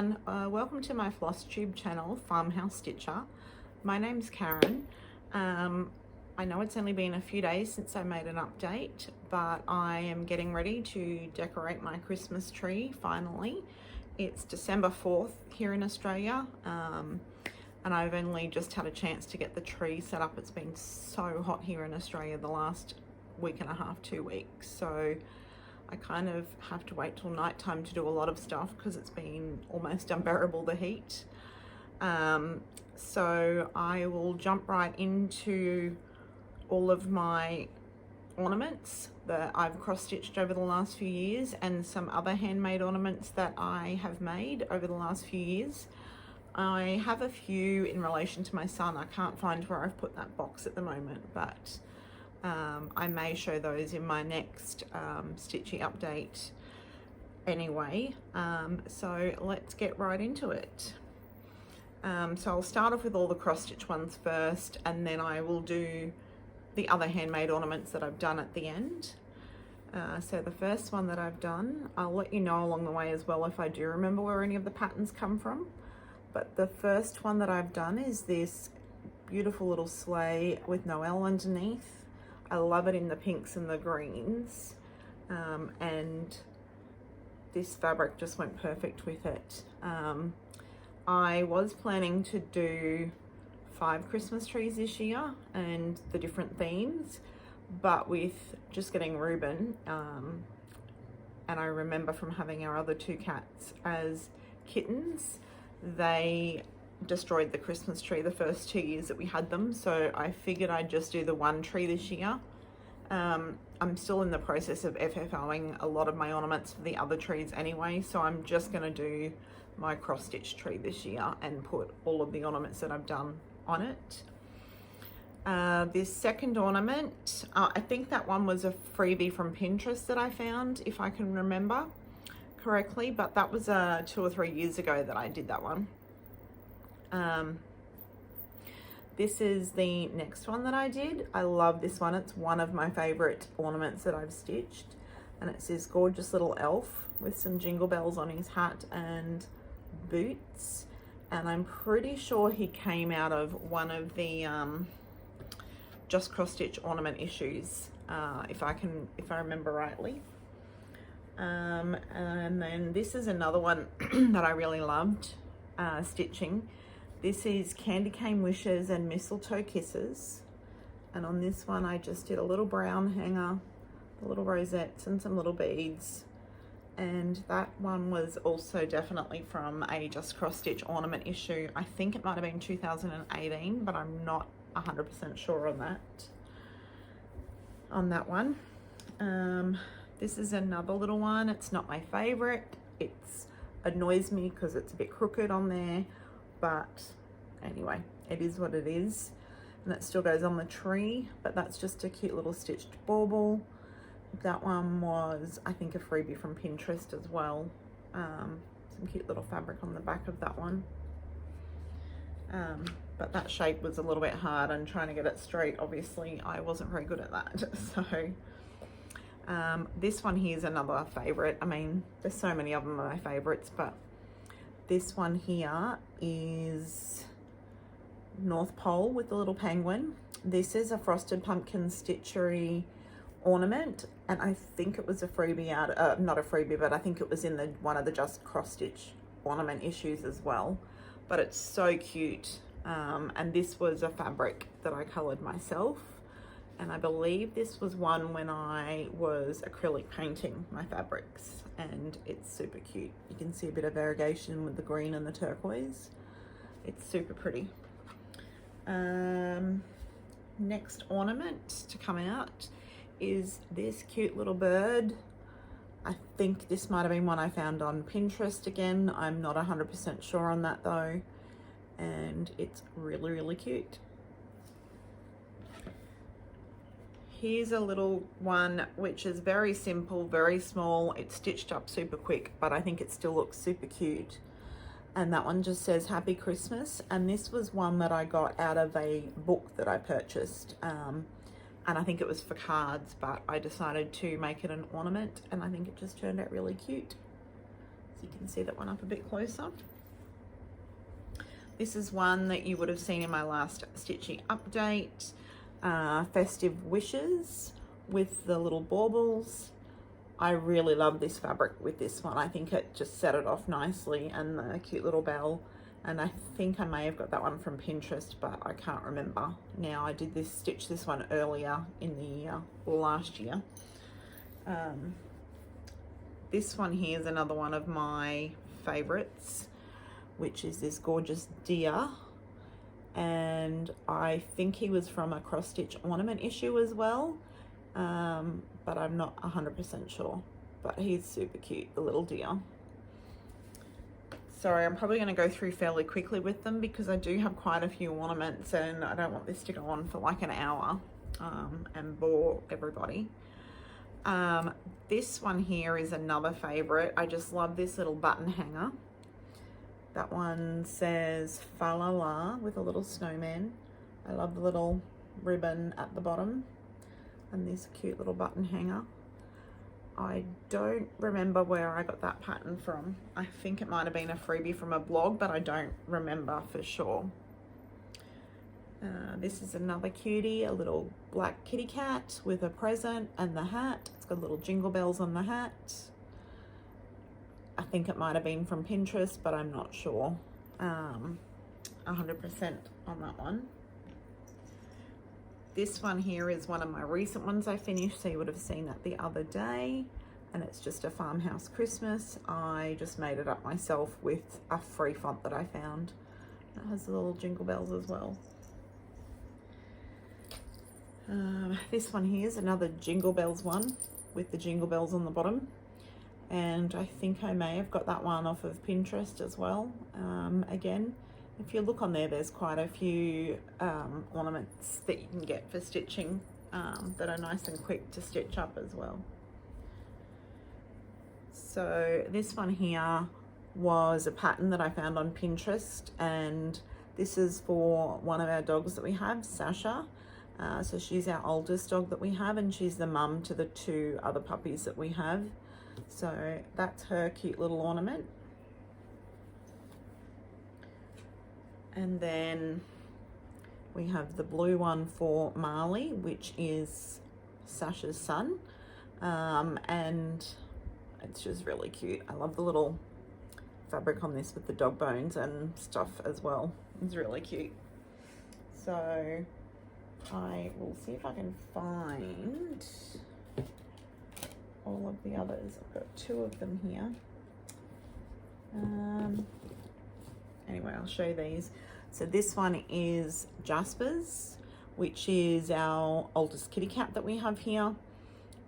everyone, welcome to my Flosstube channel, Farmhouse Stitcher. My name's Karen. I know it's only been a few days since I made an update, but I am getting ready to decorate my Christmas tree finally. It's December 4th here in Australia, and I've only just had a chance to get the tree set up. It's been so hot here in Australia the last week and a half, 2 weeks, so I kind of have to wait till nighttime to do a lot of stuff because it's been almost unbearable, the heat. So I will jump right into all of my ornaments that I've cross-stitched over the last few years and some other handmade ornaments that I have made over the last few years. I have a few in relation to my son. I can't find where I've put that box at the moment, but I may show those in my next stitchy update anyway. So let's get right into it. So I'll start off with all the cross-stitch ones first, and then I will do the other handmade ornaments that I've done at the end. So the first one that I've done, I'll let you know along the way as well if I do remember where any of the patterns come from. But the first one that I've done is this beautiful little sleigh with Noel underneath. I love it in the pinks and the greens, and this fabric just went perfect with it. I was planning to do 5 Christmas trees this year and the different themes, but with just getting Reuben, and I remember from having our other 2 cats as kittens, they destroyed the Christmas tree the first 2 years that we had them, so I figured I'd just do the 1 tree this year. I'm still in the process of FFOing a lot of my ornaments for the other trees anyway, so I'm just going to do my cross-stitch tree this year and put all of the ornaments that I've done on it. This second ornament, I think that one was a freebie from Pinterest that I found, if I can remember correctly, but that was 2 or 3 years ago that I did that one. This is the next one that I did. I love this one. It's one of my favorite ornaments that I've stitched, and it's this gorgeous little elf with some jingle bells on his hat and boots, and I'm pretty sure he came out of one of the just cross stitch ornament issues, if I remember rightly. And then this is another one that I really loved stitching. This is Candy Cane Wishes and Mistletoe Kisses, and on this one I just did a little brown hanger, the little rosettes and some little beads, and that one was also definitely from a just cross stitch ornament issue. I think it might have been 2018, but I'm not 100% sure on that one. This is another little one. It's not my favorite. It's annoys me because it's a bit crooked on there, but anyway, it is what it is, and it still goes on the tree. But that's just a cute little stitched bauble. That one was, I think, a freebie from Pinterest as well. Some cute little fabric on the back of that one, but that shape was a little bit hard, and trying to get it straight, obviously I wasn't very good at that. So this one here is another favorite. I mean, there's so many of them are my favorites, but this one here is North Pole with the little penguin. This is a frosted pumpkin stitchery ornament, and I think it was a freebie out, not a freebie, but I think it was in one of the just cross stitch ornament issues as well. But it's so cute, and this was a fabric that I colored myself, and I believe this was one when I was acrylic painting my fabrics, and it's super cute. You can see a bit of variegation with the green and the turquoise. It's super pretty. Next ornament to come out is this cute little bird. I think this might have been one I found on Pinterest again. I'm not 100% sure on that though, and it's really, really cute. Here's a little one which is very simple, very small. It's stitched up super quick, but I think it still looks super cute. And that one just says Happy Christmas. And this was one that I got out of a book that I purchased. And I think it was for cards, but I decided to make it an ornament, and I think it just turned out really cute. So you can see that one up a bit closer. This is one that you would have seen in my last stitching update. Festive Wishes with the little baubles. I really love this fabric with this one. I think it just set it off nicely, and the cute little bell. And I think I may have got that one from Pinterest, but I can't remember now. I did stitch this one earlier in the year, last year. This one here is another one of my favorites, which is this gorgeous deer. And I think he was from a cross stitch ornament issue as well, but I'm not 100% sure, but he's super cute, the little deer. Sorry, I'm probably going to go through fairly quickly with them because I do have quite a few ornaments and I don't want this to go on for like an hour and bore everybody. This one here is another favorite. I just love this little button hanger. That one says fa la la with a little snowman. I love the little ribbon at the bottom and this cute little button hanger. I don't remember where I got that pattern from. I think it might have been a freebie from a blog, but I don't remember for sure. This is another cutie, a little black kitty cat with a present and the hat. It's got little jingle bells on the hat. I think it might have been from Pinterest, but I'm not sure 100% on that one. This one here is one of my recent ones I finished, so you would have seen that the other day, and it's just a farmhouse Christmas. I just made it up myself with a free font that I found. It has the little jingle bells as well. This one here is another jingle bells one with the jingle bells on the bottom. And I think I may have got that one off of Pinterest as well. Again, if you look on there, there's quite a few ornaments that you can get for stitching that are nice and quick to stitch up as well. So this one here was a pattern that I found on Pinterest, and this is for one of our dogs that we have, Sasha. So she's our oldest dog that we have, and she's the mum to the 2 other puppies that we have. So that's her cute little ornament. And then we have the blue one for Marley, which is Sasha's son. And it's just really cute. I love the little fabric on this with the dog bones and stuff as well. It's really cute. So I will see if I can find all of the others. I've got 2 of them here. Anyway, I'll show you these. So this one is Jasper's, which is our oldest kitty cat that we have here.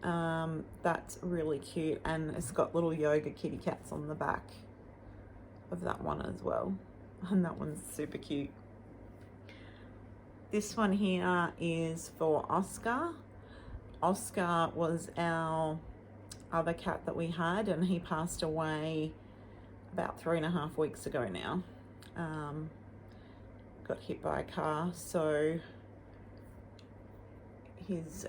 That's really cute, and it's got little yoga kitty cats on the back of that one as well, and that one's super cute. This one here is for Oscar. Oscar was our other cat that we had, and he passed away about 3.5 weeks ago now. Got hit by a car, so his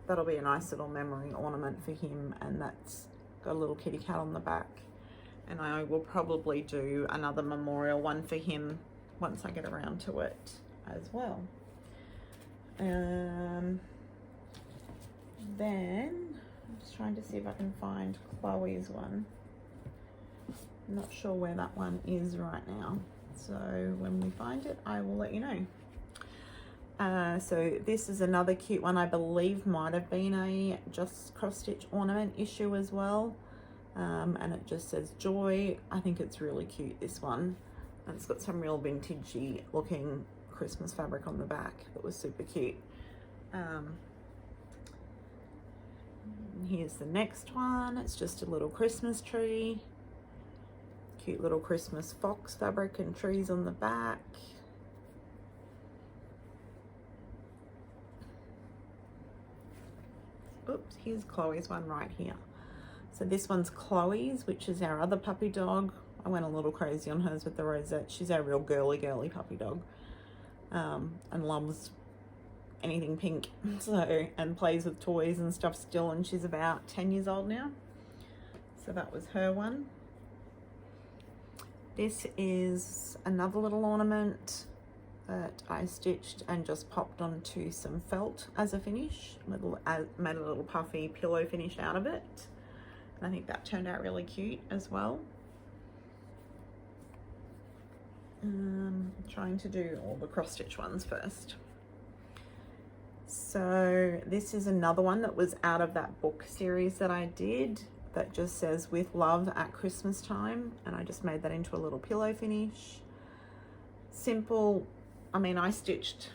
that'll be a nice little memory ornament for him, and that's got a little kitty cat on the back. And I will probably do another memorial one for him once I get around to it as well. Then I'm just trying to see if I can find Chloe's one. I'm not sure where that one is right now, so when we find it I will let you know. So this is another cute one. I believe might have been a just cross stitch ornament issue as well, and it just says joy. I think it's really cute, this one, and it's got some real vintagey looking Christmas fabric on the back that was super cute. Here's the next one. It's just a little Christmas tree, cute little Christmas fox fabric and trees on the back. Oops, here's Chloe's one right here. So this one's Chloe's, which is our other puppy dog. I went a little crazy on hers with the rosette. She's our real girly puppy dog, and loves anything pink, so, and plays with toys and stuff still, and she's about 10 years old now. So that was her one. This is another little ornament that I stitched and just popped onto some felt as a finish. Made a little puffy pillow finish out of it. And I think that turned out really cute as well. Trying to do all the cross stitch ones first. So this is another one that was out of that book series that I did that just says "with love at Christmas time," and I just made that into a little pillow finish. Simple. I mean, I stitched,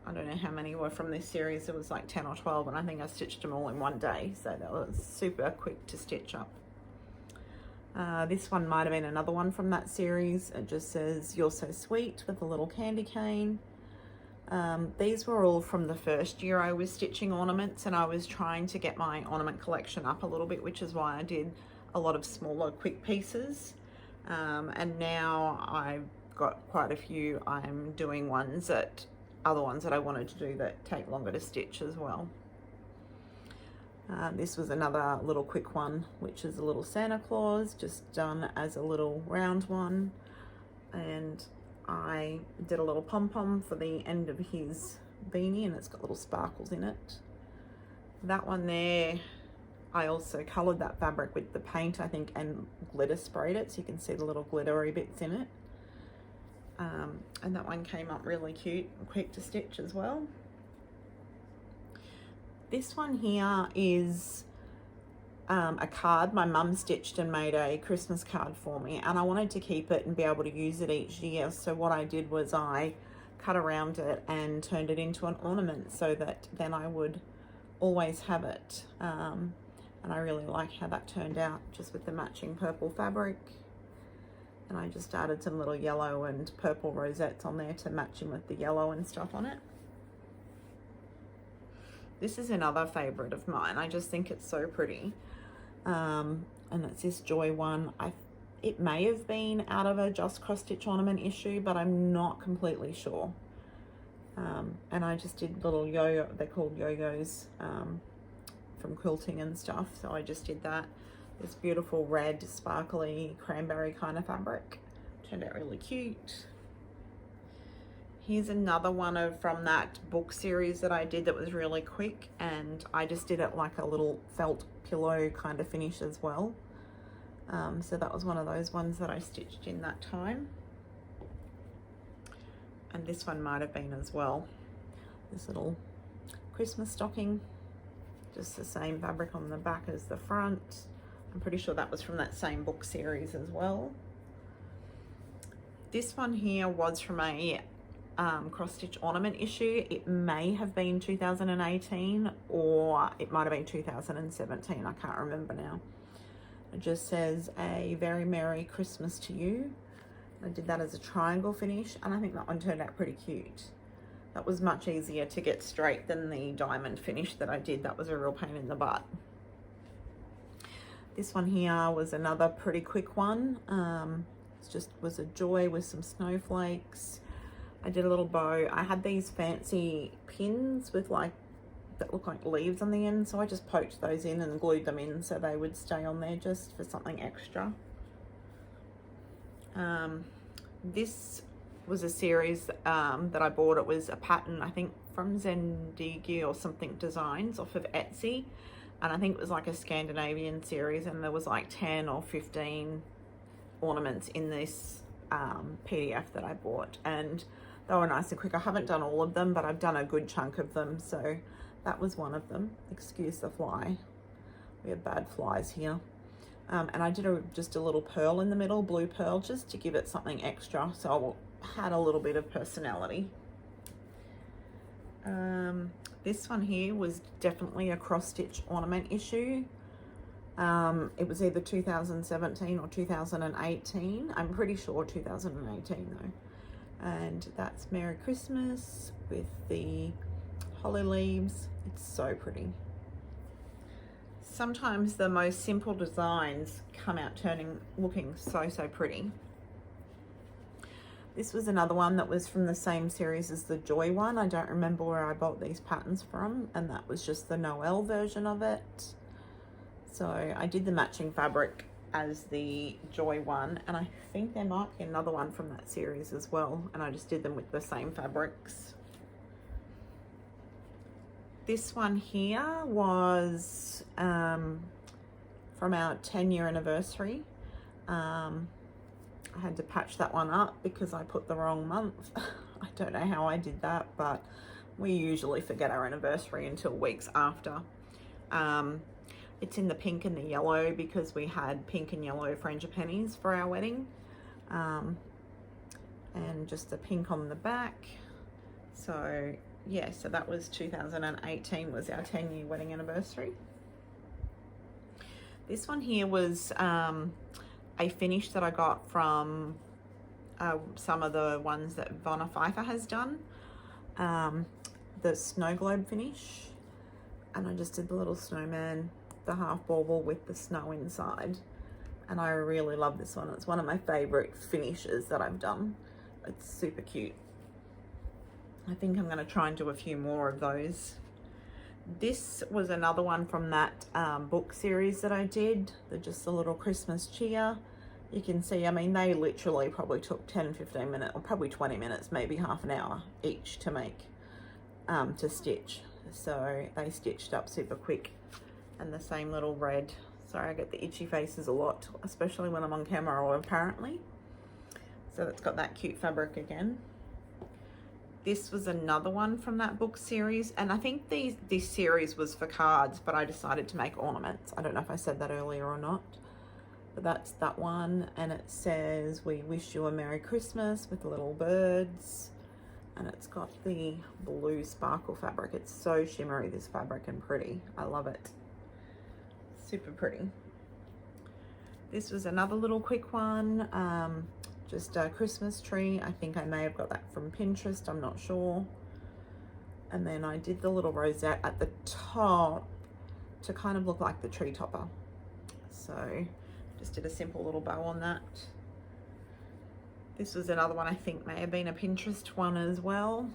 I don't know how many were from this series. It was like 10 or 12, and I think I stitched them all in one day, so that was super quick to stitch up. This one might have been another one from that series. It just says "You're so sweet" with a little candy cane. These were all from the first year I was stitching ornaments, and I was trying to get my ornament collection up a little bit, which is why I did a lot of smaller quick pieces. And now I've got quite a few. I'm doing other ones that I wanted to do that take longer to stitch as well. This was another little quick one, which is a little Santa Claus, just done as a little round one. And I did a little pom-pom for the end of his beanie, and it's got little sparkles in it. That one there, I also coloured that fabric with the paint, I think, and glitter sprayed it, so you can see the little glittery bits in it. And that one came up really cute and quick to stitch as well. This one here is a card my mum stitched and made a Christmas card for me, and I wanted to keep it and be able to use it each year. So what I did was I cut around it and turned it into an ornament so that then I would always have it. And I really like how that turned out, just with the matching purple fabric. And I just added some little yellow and purple rosettes on there to match in with the yellow and stuff on it. This is another favorite of mine. I just think it's so pretty. And it's this Joy one. It may have been out of a Just Cross Stitch ornament issue, but I'm not completely sure. And I just did little yo-yo, they're called yo-yos, from quilting and stuff. So I just did that. This beautiful red, sparkly, cranberry kind of fabric. Turned out really cute. Here's another one from that book series that I did that was really quick, and I just did it like a little felt pillow kind of finish as well. So that was one of those ones that I stitched in that time. And this one might have been as well. This little Christmas stocking, just the same fabric on the back as the front. I'm pretty sure that was from that same book series as well. This one here was from a cross stitch ornament issue. It may have been 2018 or it might have been 2017. I can't remember now. It just says "A very Merry Christmas to you." I did that as a triangle finish, and I think that one turned out pretty cute. That was much easier to get straight than the diamond finish that I did. That was a real pain in the butt. This one here was another pretty quick one. It just was a joy with some snowflakes. I did a little bow. I had these fancy pins with that look like leaves on the end, so I just poked those in and glued them in so they would stay on there just for something extra. This was a series that I bought. It was a pattern, I think, from Zendighi or something designs off of Etsy, and I think it was like a Scandinavian series, and there was like 10 or 15 ornaments in this PDF that I bought, and they were nice and quick. I haven't done all of them, but I've done a good chunk of them, so that was one of them. Excuse the fly. We have bad flies here. And I did just a little pearl in the middle, blue pearl, just to give it something extra, so I had a little bit of personality. This one here was definitely a cross stitch ornament issue. It was either 2017 or 2018. I'm pretty sure 2018 though. And that's Merry Christmas with the holly leaves. It's so pretty. Sometimes the most simple designs come out looking so pretty. This was another one that was from the same series as the Joy one. I don't remember where I bought these patterns from, and that was just the Noel version of it. So I did the matching fabric as the Joy one, and I think there might be another one from that series as well, and I just did them with the same fabrics. This one here was from our 10-year anniversary. I had to patch that one up because I put the wrong month. I don't know how I did that, but we usually forget our anniversary until weeks after. It's in the pink and the yellow because we had pink and yellow frangipanis for our wedding. And just the pink on the back. So yeah, so that was 2018 was our 10-year wedding anniversary. This one here was a finish that I got from some of the ones that Vonna Pfeiffer has done. The snow globe finish. And I just did the little snowman, the half bauble with the snow inside. And I really love this one. It's one of my favorite finishes that I've done. It's super cute. I think I'm going to try and do a few more of those. This was another one from that book series that I did. They're just a little Christmas cheer. You can see, I mean, they literally probably took 10, 15 minutes, or probably 20 minutes, maybe half an hour each to make, to stitch. So they stitched up super quick. And the same little red. Sorry, I get the itchy faces a lot, especially when I'm on camera, or apparently. So it's got that cute fabric again. This was another one from that book series, and I think this series was for cards, but I decided to make ornaments. I don't know if I said that earlier or not, but that's that one. And it says, "We wish you a Merry Christmas," with little birds. And it's got the blue sparkle fabric. It's so shimmery, this fabric, and pretty. I love it. Super pretty. This was another little quick one. Just a Christmas tree. I think I may have got that from Pinterest. I'm not sure. And then I did the little rosette at the top to kind of look like the tree topper. So just did a simple little bow on that. This was another one I think may have been a Pinterest one as well.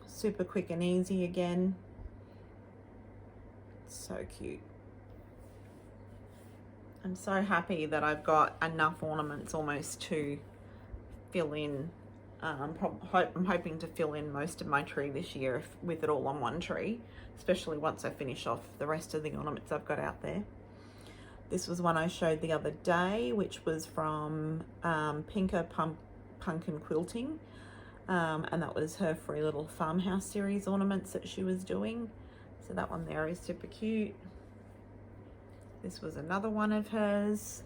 Super quick and easy again. So cute. I'm so happy that I've got enough ornaments almost to fill in. I'm hoping to fill in most of my tree this year with it all on one tree, especially once I finish off the rest of the ornaments I've got out there. This was one I showed the other day, which was from Pinker Pumpkin Quilting, and that was her free little farmhouse series ornaments that she was doing. So that one there is super cute. This was another one of hers,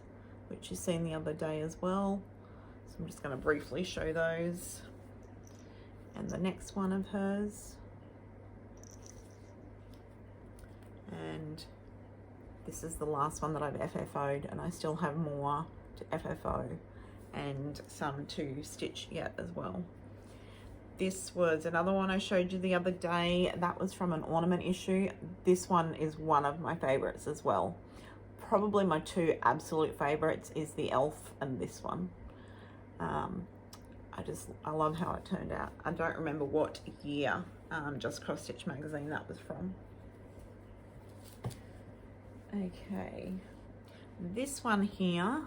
which you've seen the other day as well. So I'm just going to briefly show those. And the next one of hers. And this is the last one that I've FFO'd, and I still have more to FFO and some to stitch yet as well. This was another one I showed you the other day. That was from an ornament issue. This one is one of my favorites as well. Probably my two absolute favorites is the elf and this one. I love how it turned out. I don't remember what year Just Cross Stitch magazine that was from. Okay, this one here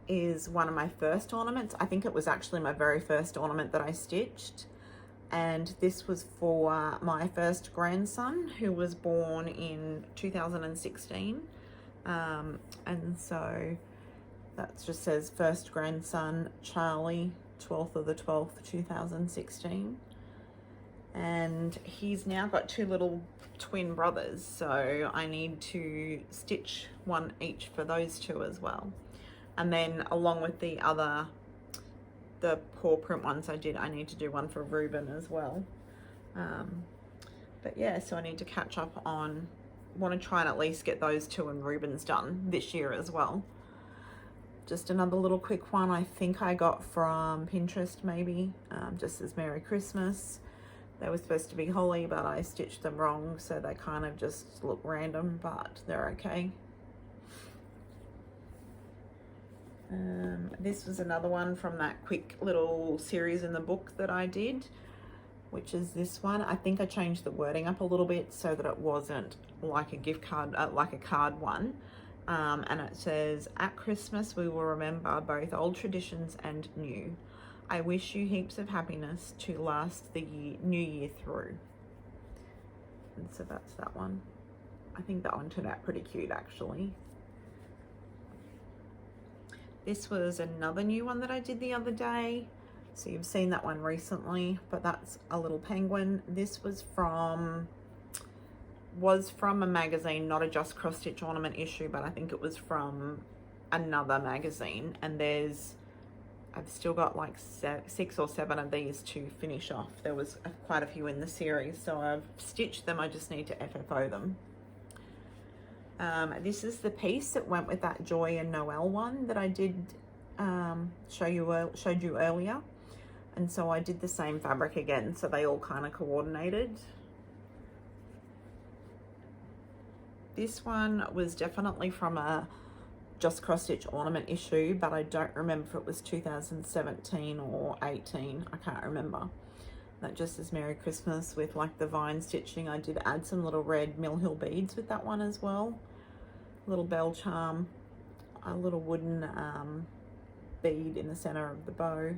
is one of my first ornaments. I think it was actually my very first ornament that I stitched, and this was for my first grandson who was born in 2016. And so that just says first grandson Charlie, 12th of the 12th 2016, and he's now got two little twin brothers, so I need to stitch one each for those two as well. And then along with the paw print ones I did, I need to do one for Reuben as well. But yeah, so I need to catch up on, want to try and at least get those two and Reuben's done this year as well. Just another little quick one I think I got from Pinterest maybe, just as Merry Christmas. They were supposed to be holly, but I stitched them wrong, so they kind of just look random, but they're okay. This was another one from that quick little series in the book that I did, which is this one. I think I changed the wording up a little bit so that it wasn't like a gift card, like a card one. and it says, at Christmas we will remember both old traditions and new. I wish you heaps of happiness to last the new year through. And so that's that one. I think that one turned out pretty cute actually. This was another new one that I did the other day. So you've seen that one recently, but that's a little penguin. This was from a magazine, not a Just Cross Stitch Ornament issue, but I think it was from another magazine. And I've still got like 6 or 7 of these to finish off. There was quite a few in the series, so I've stitched them. I just need to FFO them. This is the piece that went with that Joy and Noel one that I did showed you earlier. And so I did the same fabric again, so they all kind of coordinated. This one was definitely from a Just Cross Stitch Ornament issue, but I don't remember if it was 2017 or 18. I can't remember. That just says Merry Christmas with like the vine stitching. I did add some little red Mill Hill beads with that one as well. Little bell charm, a little wooden bead in the center of the bow.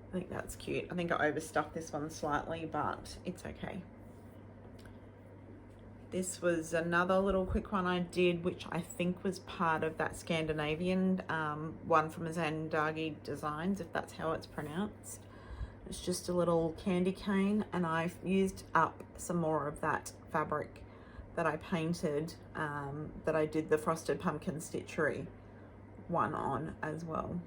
I think that's cute. I think I overstuffed this one slightly, but it's okay. This was another little quick one I did, which I think was part of that Scandinavian one from Zandagi Designs, if that's how it's pronounced. It's just a little candy cane, and I've used up some more of that fabric that I painted, that I did the Frosted Pumpkin Stitchery one on as well.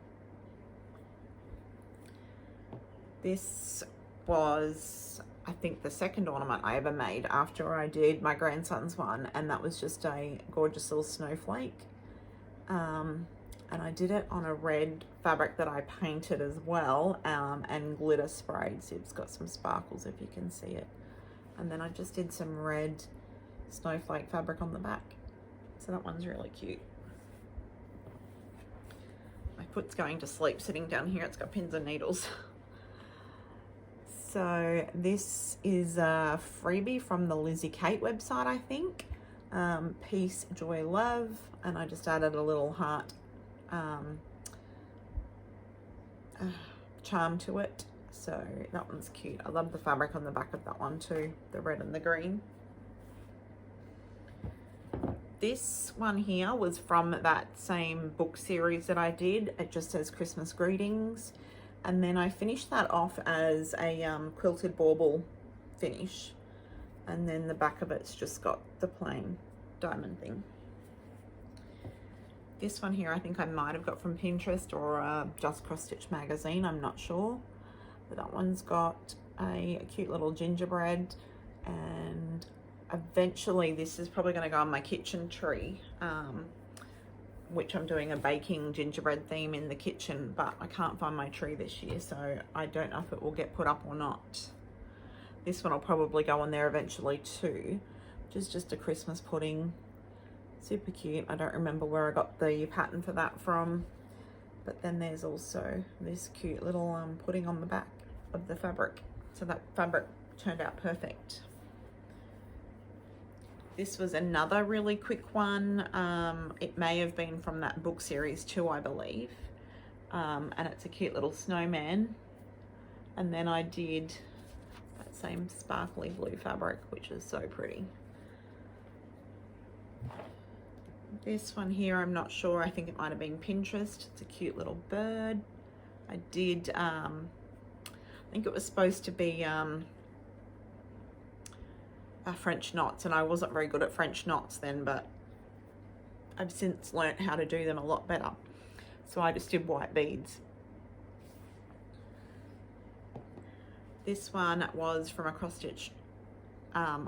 This was, I think, the second ornament I ever made after I did my grandson's one, and that was just a gorgeous little snowflake. And I did it on a red fabric that I painted as well, and glitter sprayed, so it's got some sparkles if you can see it. And then I just did some red snowflake fabric on the back, so that one's really cute. My foot's going to sleep sitting down here. It's got pins and needles. So this is a freebie from the Lizzie Kate website, I think. Peace, Joy, Love, and I just added a little heart charm to it. So that one's cute. I love the fabric on the back of that one too, the red and the green. This one here was from that same book series that I did. It just says Christmas Greetings. And then I finished that off as a quilted bauble finish. And then the back of it's just got the plain diamond thing. This one here I think I might have got from Pinterest or Just Cross Stitch magazine, I'm not sure. But that one's got a cute little gingerbread, and eventually this is probably going to go on my kitchen tree, which I'm doing a baking gingerbread theme in the kitchen, but I can't find my tree this year, so I don't know if it will get put up or not. This one will probably go on there eventually too, which is just a Christmas pudding. Super cute. I don't remember where I got the pattern for that from, but then there's also this cute little pudding on the back of the fabric. So that fabric turned out perfect. This was another really quick one. It may have been from that book series too, I believe. And it's a cute little snowman. And then I did that same sparkly blue fabric, which is so pretty. This one here, I'm not sure. I think it might have been Pinterest. It's a cute little bird. I did, I think it was supposed to be French knots, and I wasn't very good at French knots then, but I've since learnt how to do them a lot better. So I just did white beads. This one was from a cross stitch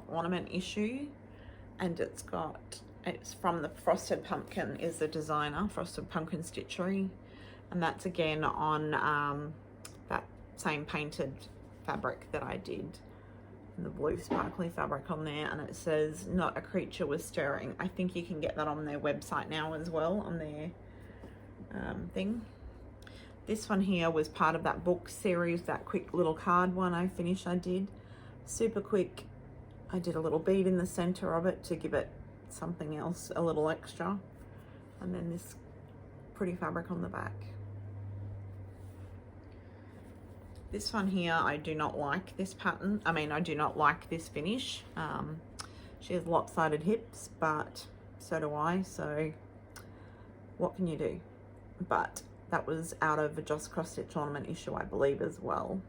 ornament issue, and it's from the Frosted Pumpkin is the designer, Frosted Pumpkin Stitchery, and that's again on that same painted fabric that I did, the blue sparkly fabric on there, and it says not a creature was stirring. I think you can get that on their website now as well, on their thing. This one here was part of that book series, that quick little card one I did super quick. I did a little bead in the center of it to give it something else, a little extra. and then this pretty fabric on the back. This one here, I do not like this pattern. I mean, I do not like this finish. She has lopsided hips, but so do I, so what can you do? But that was out of a Just Cross Stitch ornament issue, I believe, as well.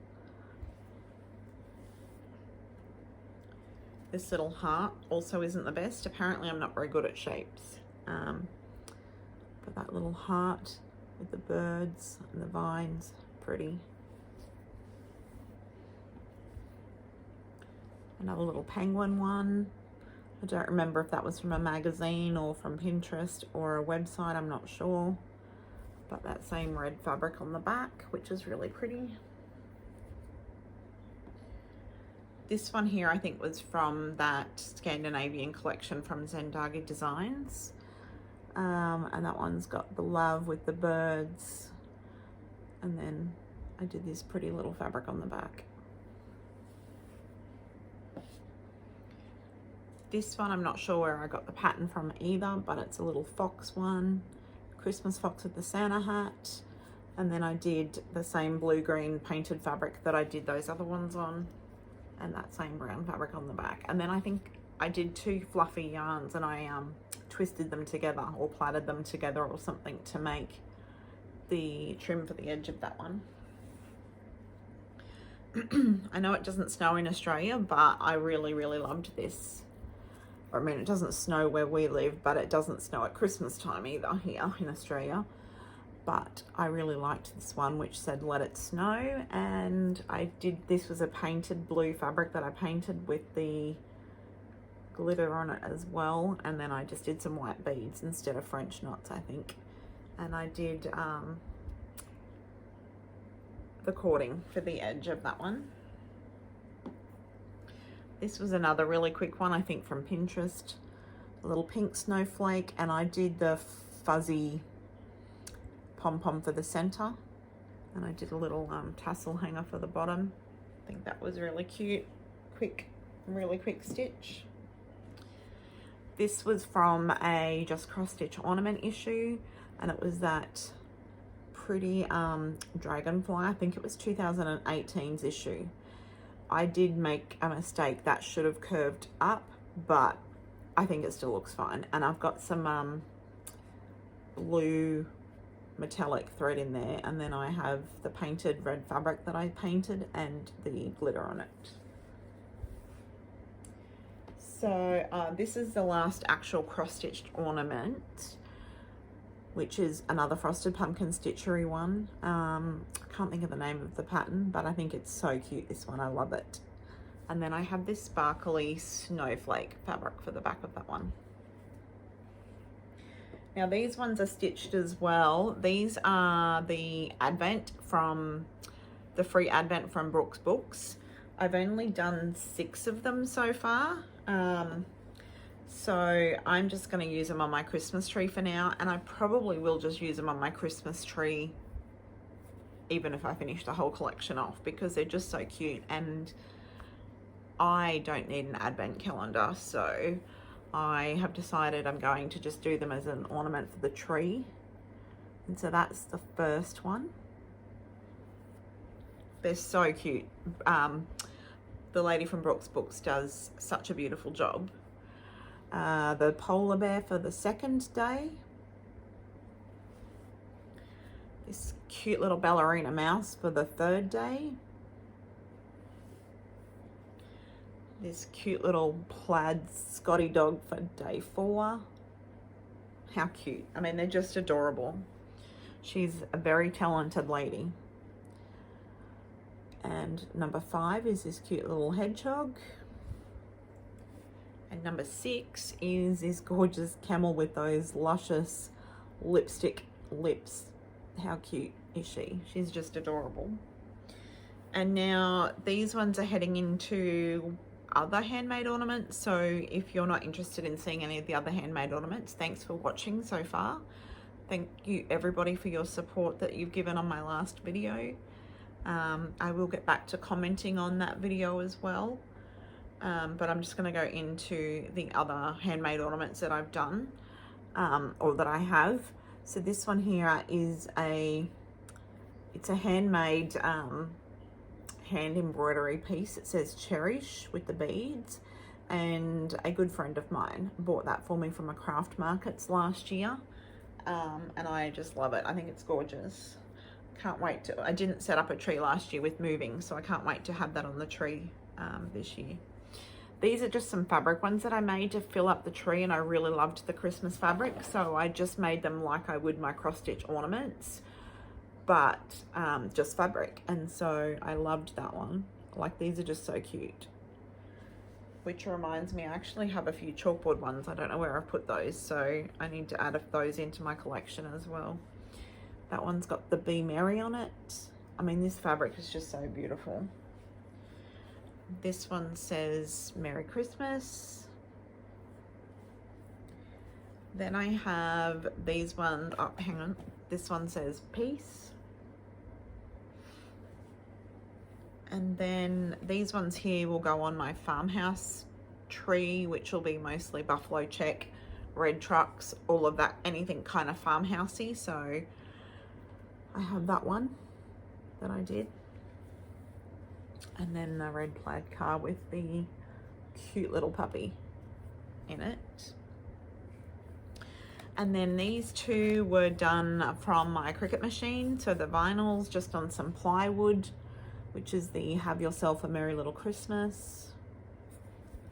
This little heart also isn't the best. Apparently I'm not very good at shapes. But that little heart with the birds and the vines, pretty. Another little penguin one. I don't remember if that was from a magazine or from Pinterest or a website, I'm not sure. But that same red fabric on the back, which is really pretty. This one here I think was from that Scandinavian collection from Zendaga Designs. And that one's got the love with the birds. And then I did this pretty little fabric on the back. This one, I'm not sure where I got the pattern from either, but it's a little fox one. Christmas fox with the Santa hat. And then I did the same blue-green painted fabric that I did those other ones on. And that same brown fabric on the back. And then I think I did two fluffy yarns and I twisted them together or plaited them together or something to make the trim for the edge of that one. I know it doesn't snow in Australia, but I really, really loved this. I mean, it doesn't snow where we live, but it doesn't snow at Christmas time either here in Australia. But I really liked this one, which said let it snow. And this was a painted blue fabric that I painted with the glitter on it as well. And then I just did some white beads instead of French knots, I think. And I did the cording for the edge of that one. This was another really quick one, I think from Pinterest. A little pink snowflake, and I did the fuzzy pom-pom for the center. And I did a little tassel hanger for the bottom. I think that was really cute. Really quick stitch. This was from a Just Cross Stitch ornament issue, and it was that pretty dragonfly. I think it was 2018's issue. I did make a mistake. That should have curved up, but I think it still looks fine. And I've got some blue metallic thread in there, and then I have the painted red fabric that I painted and the glitter on it. So this is the last actual cross-stitched ornament, which is another frosted pumpkin stitchery one. I can't think of the name of the pattern, but I think it's so cute, this one. I love it. And then I have this sparkly snowflake fabric for the back of that one. Now these ones are stitched as well. These are the advent from the free advent from Brooks Books. I've only done 6 of them so far. So I'm just going to use them on my Christmas tree for now, and I probably will just use them on my Christmas tree even if I finish the whole collection off, because they're just so cute, and I don't need an advent calendar, so I have decided I'm going to just do them as an ornament for the tree. And so that's the first one. They're so cute. The lady from Brooks Books does such a beautiful job. The polar bear for the second day. This cute little ballerina mouse for the third day. This cute little plaid Scotty dog for day 4. How cute. I mean, they're just adorable. She's a very talented lady. And number 5 is this cute little hedgehog. And number 6 is this gorgeous camel with those luscious lipstick lips. How cute is she? She's just adorable. And now these ones are heading into other handmade ornaments. So if you're not interested in seeing any of the other handmade ornaments, thanks for watching so far. Thank you everybody for your support that you've given on my last video. I will get back to commenting on that video as well. But I'm just going to go into the other handmade ornaments that I've done. or that I have. So this one here is it's a handmade hand embroidery piece. It says cherish with the beads, and a good friend of mine bought that for me from a craft markets last year, and I just love it. I think it's gorgeous. Can't wait to, I didn't set up a tree last year with moving, so I can't wait to have that on the tree this year. These are just some fabric ones that I made to fill up the tree, and I really loved the Christmas fabric, so I just made them like I would my cross stitch ornaments, but just fabric, and so I loved that one. Like, these are just so cute. Which reminds me, I actually have a few chalkboard ones. I don't know where I've put those, so I need to add those into my collection as well. That one's got the Be Merry on it. I mean, this fabric is just so beautiful. This one says Merry Christmas. Then I have these ones. Oh, hang on. This one says Peace. And then these ones here will go on my farmhouse tree, which will be mostly buffalo check, red trucks, all of that, anything kind of farmhousey. So I have that one that I did. And then the red plaid car with the cute little puppy in it. And then these two were done from my Cricut machine. So the vinyls just on some plywood, which is the Have Yourself a Merry Little Christmas.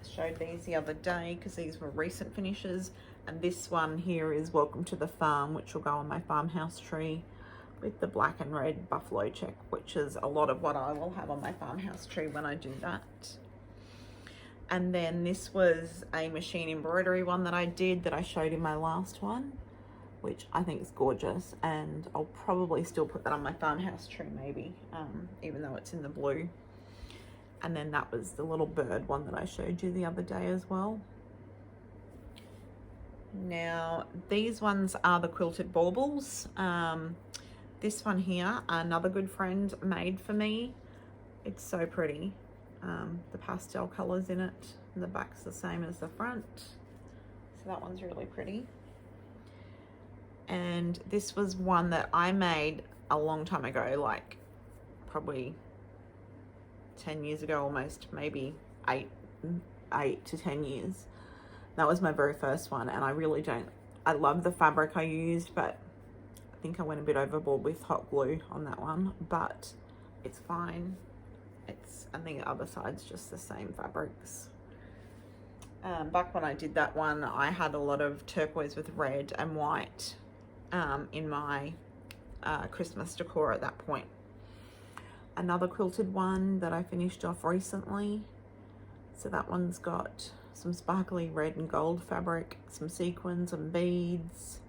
I showed these the other day because these were recent finishes. And this one here is Welcome to the Farm, which will go on my farmhouse tree with the black and red buffalo check, which is a lot of what I will have on my farmhouse tree when I do that. And then this was a machine embroidery one that I did that I showed in my last one, which I think is gorgeous, and I'll probably still put that on my farmhouse tree maybe, even though it's in the blue. And then that was the little bird one that I showed you the other day as well. Now these ones are the quilted baubles. This one here, another good friend made for me. It's so pretty. The pastel colors in it, and the back's the same as the front. So that one's really pretty. And this was one that I made a long time ago, like probably 10 years ago almost, maybe 8 to 10 years. That was my very first one, and I love the fabric I used, but I think I went a bit overboard with hot glue on that one, but it's fine. And the other side's just the same fabrics. Back when I did that one, I had a lot of turquoise with red and white in my Christmas decor at that point. Another quilted one that I finished off recently. So that one's got some sparkly red and gold fabric, some sequins and beads.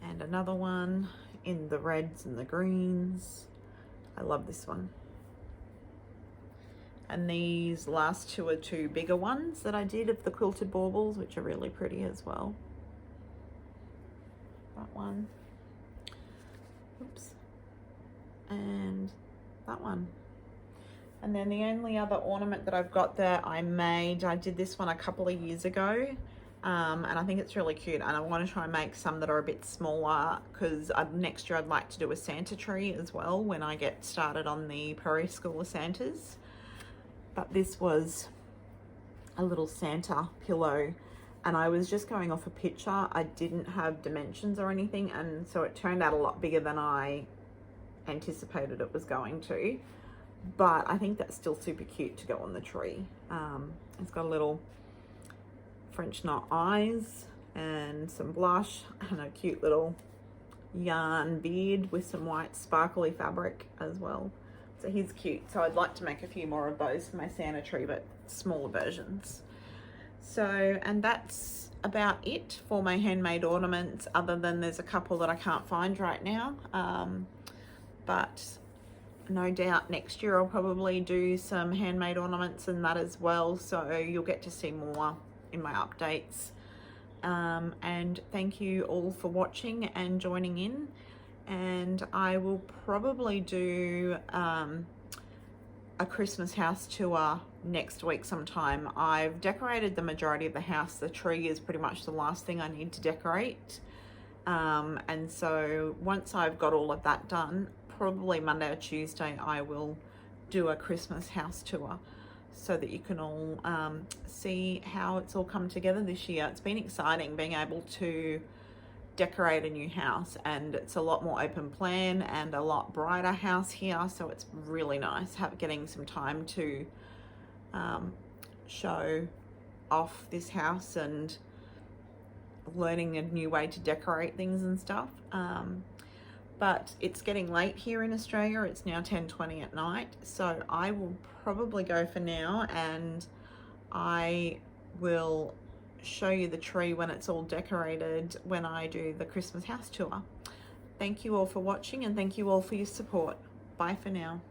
And another one in the reds and the greens. I love this one. And these last two are two bigger ones that I did of the quilted baubles, which are really pretty as well. That one. Oops. And that one. And then the only other ornament that I've got there I did this one a couple of years ago. And I think it's really cute, and I want to try and make some that are a bit smaller, because next year I'd like to do a Santa tree as well when I get started on the Prairie School of Santas. But this was a little Santa pillow, and I was just going off a picture. I didn't have dimensions or anything, and so it turned out a lot bigger than I anticipated it was going to. But I think that's still super cute to go on the tree. It's got a little French knot eyes and some blush and a cute little yarn beard with some white sparkly fabric as well. So he's cute. So I'd like to make a few more of those for my Santa tree, but smaller versions. So, and that's about it for my handmade ornaments, other than there's a couple that I can't find right now. But no doubt next year I'll probably do some handmade ornaments and that as well. So you'll get to see more in my updates. And thank you all for watching and joining in. And I will probably do a Christmas house tour next week sometime. I've decorated the majority of the house. The tree is pretty much the last thing I need to decorate. And so once I've got all of that done, probably Monday or Tuesday, I will do a Christmas house tour so that you can all see how it's all come together this year. It's been exciting being able to decorate a new house, and it's a lot more open plan and a lot brighter house here, so it's really nice getting some time to show off this house and learning a new way to decorate things and stuff. But it's getting late here in Australia. It's now 10:20 at night, so I will probably go for now, and I will show you the tree when it's all decorated when I do the Christmas house tour. Thank you all for watching, and thank you all for your support. Bye for now.